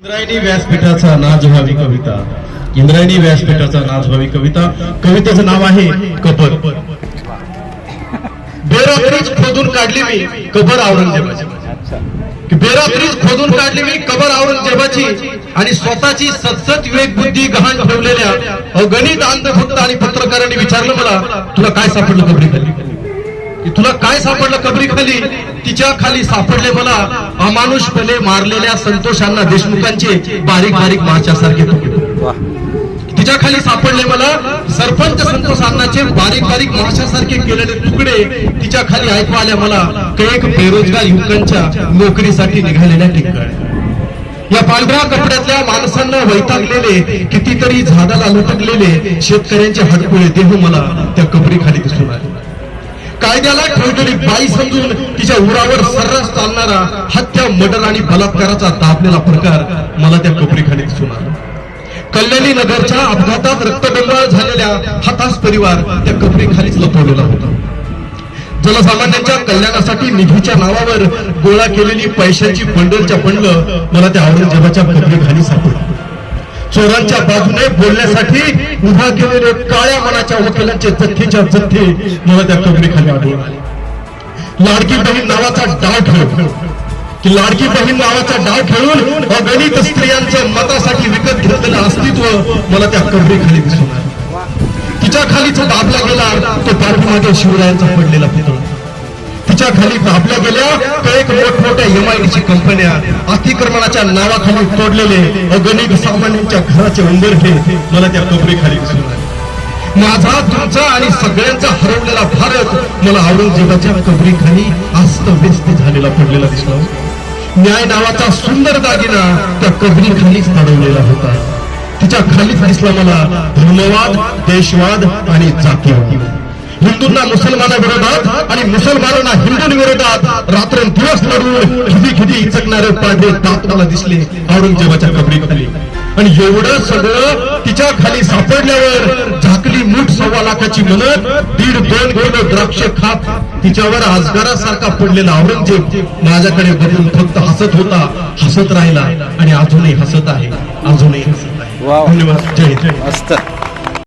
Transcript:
इंद्रायणी व्यासपीठाचा नाच व्हावी कविता, इंद्रायणी व्यासपीठाचा नाच व्हावी कविता. कवितेचं नाव आहे कबर. बेरात्रीच खोदून काढली मी कबर औरंगजेबाची, बेरात्रीच खोदून काढली मी कबर औरंगजेबाची आणि स्वतःची सतसत विवेक बुद्धी गहाण ठेवलेल्या अगणित अंधभक्त आणि पत्रकारांनी विचारलं मला, तुला काय सापडलं कबरी खाली? तुला काय सापडलं कबरी खाली? तिच्या खाली सापडले मला अमानुषपणे मारलेल्या संतोषांना देशमुखांचे बारीक बारीक माशासारखे तुकडे. तिच्या खाली सापडले मला सरपंच संतोष अण्णाचे बारीक बारीक माशासारखे केलेले तुकडे. तिच्या खाली ऐकू आल्या मला कैक बेरोजगार युवकांच्या नोकरीसाठी निघालेल्या ठिकाणी. या पांढऱ्या कपड्यातल्या माणसांना वैतागलेले, कितीतरी झाडाला लटकलेले शेतकऱ्यांचे हडकुळे देह मला त्या कबरी खाली दिसून आले. कायद्याला ठेवलेली बाई समजून तिच्या उरावर सर्रास चालणारा हत्या, मर्डर आणि बलात्काराचा दाबलेला प्रकार मला त्या कबरी खाली दिसून आला. कल्याणी नगरच्या अपघातात रक्तबंबाळ झालेल्या हताश परिवार त्या कबरी खालीच लपवलेला होता. जनसामान्यांच्या कल्याणासाठी निधीच्या नावावर गोळा केलेली पैशांची बंडलच्या बंडल मला त्या औरंगजेबाच्या कबरी खाली सापडली. चोरांच्या बाजूने बोलण्यासाठी उभा केलेले काळ्या मनाच्या वकिलांचे जथ्थेच्या जथ्थे मला त्या कबरी खाली आढळून आले. लाडकी बहीण नावाचा डाव खेळून, की लाडकी बहीण नावाचा डाव खेळून अगणित स्त्रियांचं मतासाठी विकत घेतलेलं अस्तित्व मला त्या कबरी खाली दिसून आलं. तिच्या खालीच दाबला गेला तो पाठीमागे शिवरायांचा पडलेला पुतळा. तिच्या खाली दाबल्या गेल्या कैक मोठमोठ्या MIDC कंपन्या, अतिक्रमणाच्या नावाखाली तोडलेले अगणित सामान्यांच्या घराचे उंबरठे मला त्या कबरी खाली दिसून आले. माझा, तुमचा आणि सगळ्यांचा हरवलेला भारत मला औरंगजेबाच्या कबरी खाली अस्तव्यस्त झालेला पडलेला दिसला. न्याय नावाचा सुंदर दागिना त्या कबरी खालीच दडवलेला होता. तिच्या खालीच दिसला मला धर्मवाद, देशवाद आणि जातीवाद. हिंदूंना मुसलमानाविरोधात आणि मुसलमानांना हिंदूंविरोधात रात्रंदिवस लढून खिदी खिदी इचकणारे पांढरे दात मला दिसले औरंगजेबाच्या कबरी खाली. आणि एवढं सगळं तिच्या खाली सापडल्यावर झाकली मूठ 1.25 लाखाची म्हणत 1.5-2 किलो द्राक्ष खात तिच्यावर आजगारासारखा पडलेला औरंगजेब माझ्याकडे बघून फक्त हसत होता, हसत राहिला आणि अजूनही हसत आहे, अजूनही हसत आहे. धन्यवाद. जय हिंद.